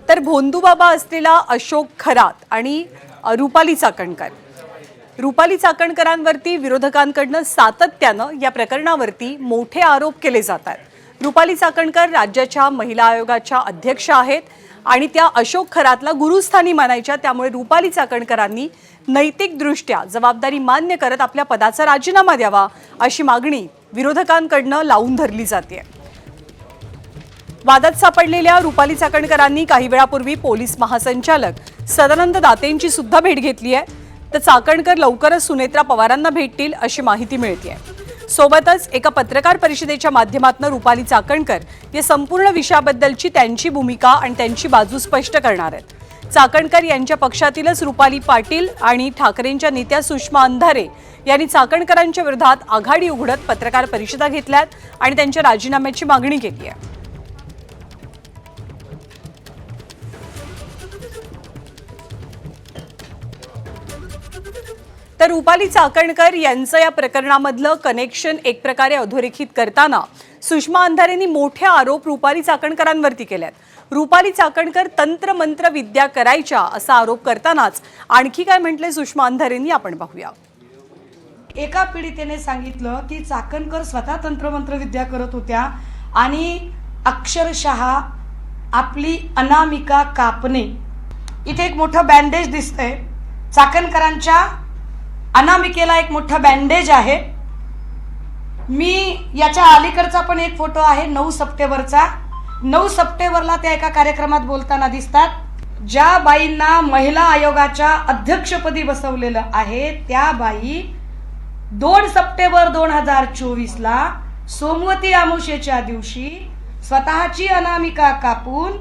तर भोंदूबाबा असलेला अशोक खरात आणि रुपाली चाकणकरांवरती विरोधकांकडून सातत्यानं या प्रकरणावरती मोठे आरोप केले जातात। रुपाली चाकणकर राज्याच्या महिला आयोगाच्या अध्यक्ष आहेत आणि त्या अशोक खरातला गुरुस्थानी मानायच्या। त्यामुळे रुपाली चाकणकरांनी नैतिकदृष्ट्या जबाबदारी मान्य करत आपल्या पदाचा राजीनामा द्यावा अशी मागणी विरोधकांकडून लावून धरली जाते। वादात सापडलेल्या रुपाली चाकणकरांनी काही वेळापूर्वी पोलीस महासंचालक सदानंद दातेंची सुद्धा भेट घेतली आहे। तर चाकणकर लवकरच सुनेत्रा पवारांना भेटतील अशी माहिती मिळते आहे। सोबतच एका पत्रकार परिषदेच्या माध्यमातून रुपाली चाकणकर या संपूर्ण विषयाबद्दलची त्यांची भूमिका आणि त्यांची बाजू स्पष्ट करणार आहेत। चाकणकर यांच्या पक्षातीलच रुपाली पाटील आणि ठाकरेंच्या नेत्या सुषमा अंधारे यांनी चाकणकरांच्या विरोधात आघाडी उघडत पत्रकार परिषदा घेतल्यात आणि त्यांच्या राजीनाम्याची मागणी केली आहे। तर रुपाली चाकणकर यांचं या प्रकरणामधलं कनेक्शन एक प्रकारे अधोरेखित करताना सुषमा अंधारेंनी मोठे आरोप रुपाली चाकणकरांवरती केलेत। रुपाली चाकणकर तंत्रमंत्र विद्या करायच्या असा आरोप करतानाच आणखी काय म्हटले सुषमा अंधारेंनी आपण पाहूया। एका पीडितेने सांगितलं की चाकणकर स्वतः तंत्रमंत्र विद्या करत होत्या आणि अक्षरशः आपली अनामिका कापणे। इथे एक मोठं बँडेज दिसतंय, चाकणकरांच्या अनामिकेला एक मोठा बँडेज आहे। मी याच्या अलीकडचा पण एक फोटो आहे 9 सप्टेंबरचा। 9 सप्टेंबरला त्या एका कार्यक्रमात बोलताना दिसतात। ज्या बाईंना महिला आयोगाच्या अध्यक्षपदी बसवलेलं आहे त्या बाई 2 सप्टेंबर 2024 ला सोमवती अमावस्येच्या दिवशी स्वतःची अनामिका कापून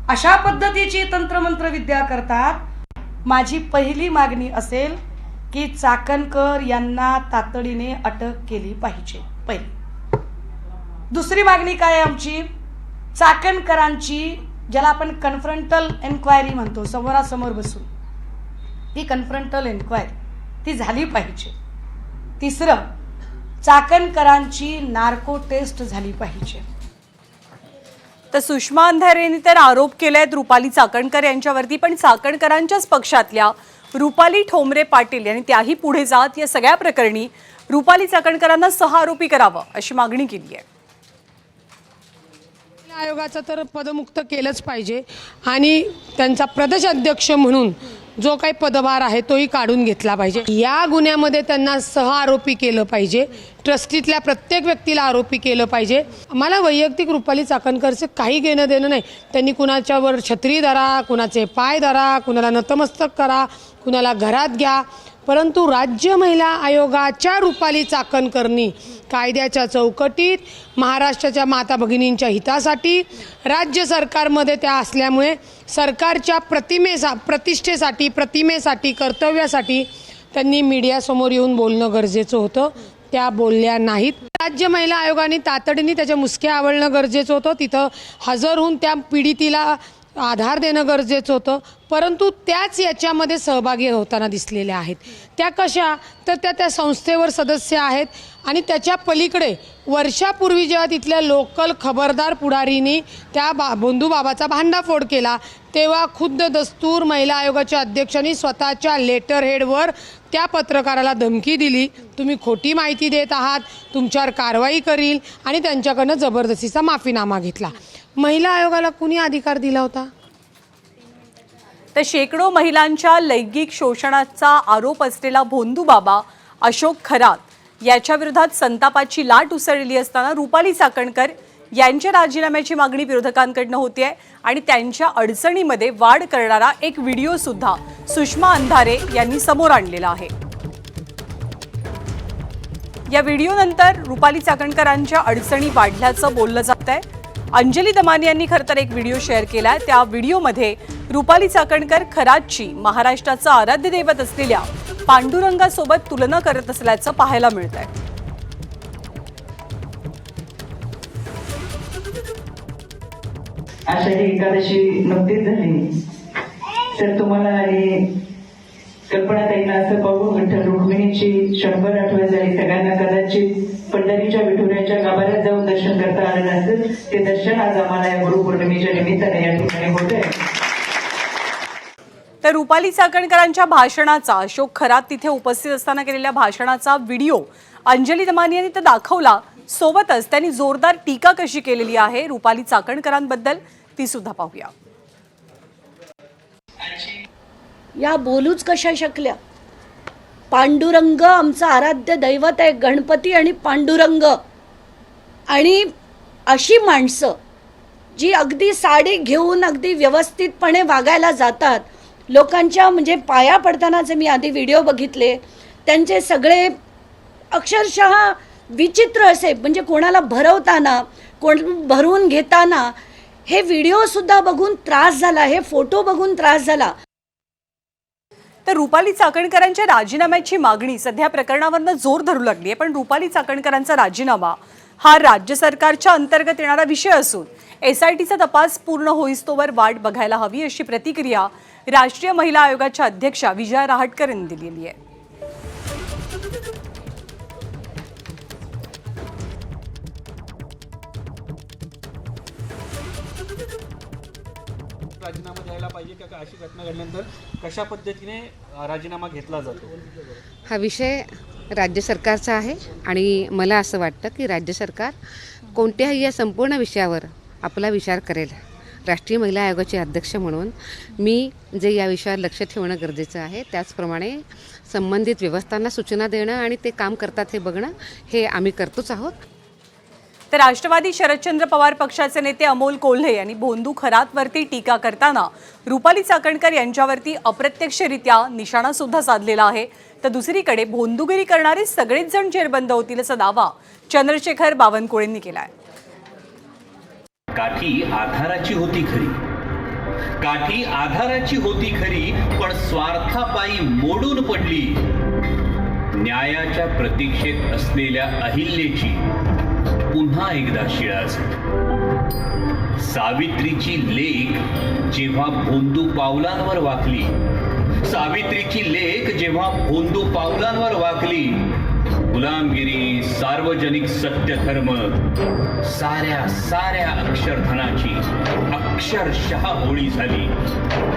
अशा पद्धतीची तंत्रमंत्र विद्या करतात। माझी पहिली मागणी असेल की चाकणकर यांना तातडीने अटक केली पाहिजे। पहिली। दुसरी मागणी काय आहे आमची, चाकणकरांची ज्याला आपण कन्फ्रंटल एन्क्वायरी म्हणतो, समोरासमोर बसून ती कन्फ्रंटल एन्क्वायरी ती झाली पाहिजे। तिसरं, चाकणकरांची नार्को टेस्ट झाली पाहिजे। तर सुषमा अंधारेंनी तर आरोप केलेत रुपाली चाकणकर यांच्यावरती, पण चाकणकरांच्याच पक्षातल्या रुपाली ठोंबरे पाटील यांनी त्याही पुढे जात या सगळ्या प्रकरणी रुपाली चाकणकरांना सहआरोपी करावं अशी मागणी केली आहे। आयोगाचं तर पदमुक्त केलंच पाहिजे आणि त्यांचा प्रदेश अध्यक्ष म्हणून जो काही पदभार आहे तोही काढून घेतला पाहिजे। या गुन्ह्यामध्ये त्यांना सहआरोपी केलं पाहिजे, ट्रस्टीतल्या प्रत्येक व्यक्तीला आरोपी केलं पाहिजे। मला वैयक्तिक रुपाली चाकणकरचे काही घेणं देणं नाही। त्यांनी कुणाच्यावर छत्री धरा, कुणाचे पाय धरा, कुणाला नतमस्तक करा, कुणाला घरात घ्या, परंतु राज्य महिला आयोगाच्या रुपाली चाकणकरनी कायद्याच्या चौकटीत महाराष्ट्राच्या माता भगिनींच्या हितासाठी राज्य सरकारमध्ये त्या असल्यामुळे सरकारच्या प्रतिमेसाठी कर्तव्यासाठी त्यांनी मीडियासमोर येऊन बोलणं गरजेचं होतं। त्या बोलल्या नाहीत। राज्य महिला आयोगाने तातडीने त्याच्या मुसक्या आवळणं गरजेचं होतं, तिथं हजर होऊन त्या पीडितीला आधार देणं गरजेचं होतं, परंतु त्याच याच्यामध्ये सहभागी होताना दिसलेल्या आहेत। त्या कशा तर त्या संस्थेवर सदस्य आहेत आणि त्याच्या पलीकडे वर्षापूर्वी जेव्हा तिथल्या लोकल खबरदार पुढारींनी त्या भोंदूबाबाचा भांडाफोड केला तेव्हा खुद्द दस्तूर महिला आयोगाच्या अध्यक्षांनी स्वतःच्या लेटर हेडवर त्या पत्रकाराला धमकी दिली, तुम्ही खोटी माहिती देत आहात, तुमच्यावर कारवाई करील आणि त्यांच्याकडनं जबरदस्तीचा माफीनामा घेतला। महिला आयोगाला कुणी अधिकार दिला होता? तर शेकडो महिलांच्या लैंगिक शोषणाचा आरोप असलेला भोंदूबाबा अशोक खरात याच्या विरोधात संतापाची लाट उसळलेली असताना रुपाली चाकणकर यांच्या राजीनाम्याची मागणी विरोधकांकडून होती आहे आणि त्यांच्या अडचणीमध्ये वाढ करणारा एक व्हिडिओ सुद्धा सुषमा अंधारे यांनी समोर आणलेला आहे। या व्हिडिओनंतर रुपाली चाकणकरांच्या अडचणी वाढल्याचं बोललं जात आहे। अंजली दमानी यांनी खरं तर एक व्हिडिओ शेअर केलाय। त्या व्हिडिओमध्ये रुपाली चाकणकर खरातची महाराष्ट्राचं आराध्य दैवत असलेल्या पांडुरंगासोबत तुलना करत असल्याचं पाहायला मिळतंय। आषाढी एकादशी नुकतीच झाली, तर तुम्हाला कल्पनाताईंना असं पाहून विठ्ठल रुक्मिणीची 100 आठवण झाली. सगळ्यांना कदाचित पंढरीच्या विठुरायाच्या गाभाऱ्यात जाऊन दर्शन करता आलं नसेल. ते दर्शन आज आम्हाला या गुरुपौर्णिमेच्या निमित्ताने या ठिकाणी होत आहे. तर रुपाली चाकणकरांच्या भाषणाचा, अशोक खरात तिथे उपस्थित असताना केलेल्या भाषणाचा व्हिडिओ अंजली दमानी यांनी तर दाखवला. सोबतच त्यांनी जोरदार टीका कशी केलेली आहे रुपाली चाकणकरांबद्दल ती सुद्धा पाहूया. या बोलूच कशा शकल्या. पांडुरंग आमचं आराध्य दैवत आहे, गणपती आणि पांडुरंग. आणि अशी माणसं जी अगदी साडी घेऊन अगदी व्यवस्थितपणे वागायला जातात, लोकांच्या म्हणजे पाया पडतानाचे मी आधी व्हिडिओ बघितले, त्यांचे सगळे अक्षरशः विचित्र असे, म्हणजे कोणाला भरवताना, कोण भरवून घेताना, हे व्हिडिओसुद्धा बघून त्रास झाला, हे फोटो बघून त्रास झाला. तर रुपाली चाकणकरांच्या राजीनाम्याची मागणी सध्या प्रकरणावरनं जोर धरू लागली आहे. पण रुपाली चाकणकरांचा राजीनामा हा राज्य सरकारच्या अंतर्गत येणारा विषय असून SITचा तपास पूर्ण होईस्तोवर वाट बघायला हवी, अशी प्रतिक्रिया राष्ट्रीय महिला आयोगाच्या अध्यक्षा विजया रहाटकर यांनी दिलेली आहे. राजीनामा द्यायला पाहिजे का अशी घटना घडल्यानंतर कशा पद्धतीने राजीनामा घेतला जातो? हा विषय राज्य सरकारचा आहे आणि मला असं वाटतं की राज्य सरकार कोणत्याही या संपूर्ण विषयावर आपला विचार करेल. राष्ट्रीय महिला आयोगाचे अध्यक्ष म्हणून मी जे या विषयावर लक्ष ठेवणं गरजेचं आहे, त्याचप्रमाणे संबंधित व्यवस्थांना सूचना देणं आणि ते काम करतात हे बघणं हे आम्ही करतोच आहोत. तर राष्ट्रवादी शरदचंद्र पवार पक्षाचे नेते अमोल कोल्हे यांनी भोंदू खरातवरती टीका करताना रुपाली चाकणकर यांच्यावरती अप्रत्यक्षरित्या निशाणा सुद्धा साधलेला आहे. तर दुसरीकडे भोंदूगिरी करणारे सगळेच जण जेरबंद होतील असा दावा चंद्रशेखर बावनकुळेंनी केलाय. काठी आधाराची होती खरी, काठी आधाराची होती खरी, पण स्वार्थापायी मोडून पडली. न्यायाच्या प्रतीक्षेत असलेल्या अहिल्याची पुन्हा एकदा शिळा झाली. सावित्रीची लेक जेव्हा भोंदू पावलांवर वाकली, सावित्रीची लेक जेव्हा भोंदू पावलांवर वाकली, गुलामगिरी, सार्वजनिक सत्यधर्म, साऱ्या अक्षरधनाची अक्षरशः होळी झाली.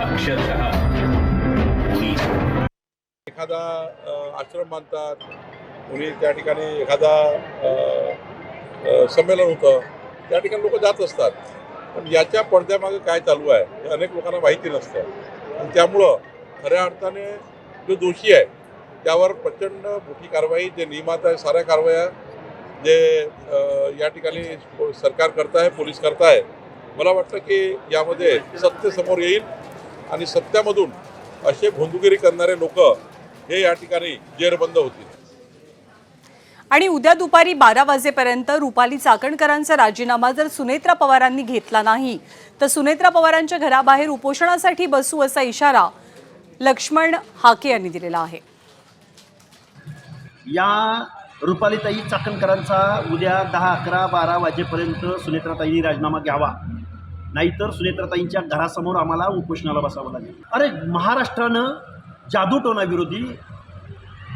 अक्षरशः होळी झाली. एखादा आश्रम बांधतात, कोणी त्या ठिकाणी एखादा संमेलन होतं, त्या ठिकाणी लोक जात असतात. पण याच्या पडद्यामागे काय चालू आहे हे अनेक लोकांना माहिती नसतं. आणि त्यामुळं खऱ्या अर्थाने जो दोषी आहे त्यावर प्रचंड मोठी कारवाई, जे नियमात आहे साऱ्या कारवाया जे या ठिकाणी सरकार करत आहे, पोलीस करत आहे, मला वाटतं की यामध्ये सत्य समोर येईल आणि सत्यामधून असे भोंदूगिरी करणारे लोक हे या ठिकाणी जेरबंद होतील. आणि उद्या दुपारी 12 वाजेपर्यंत रुपाली चाकणकरांचा राजीनामा जर सुनेत्रा पवारांनी घेतला नाही तर सुनेत्रा पवारांच्या घराबाहेर उपोषणासाठी बसू असा इशारा लक्ष्मण हाके यांनी दिलेला आहे. या रुपालीताई चाकणकरांचा उद्या 10, 11, 12 वाजेपर्यंत सुनेत्राताईंनी राजीनामा घ्यावा, नाहीतर सुनेत्राताईंच्या घरासमोर आम्हाला उपोषणाला बसावं लागेल. अरे महाराष्ट्रानं जादूटोणाविरोधी,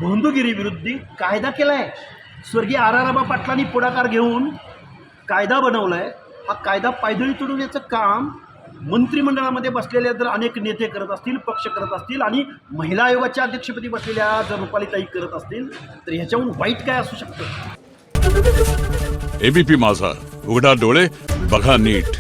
भोंदूगिरी विरोधी कायदा केला आहे. स्वर्गीय RR पाटलांनी पुढाकार घेऊन कायदा बनवला आहे. हा कायदा पायदळी तुडवण्याचं काम मंत्रिमंडळामध्ये बसलेले जर अनेक नेते करत असतील, पक्ष करत असतील आणि महिला आयोगाच्या अध्यक्षपदी बसलेल्या जर रुपालीताई करत असतील तर ह्याच्याहून वाईट काय असू शकतं. ABP माझा, उघडा डोळे बघा नीट.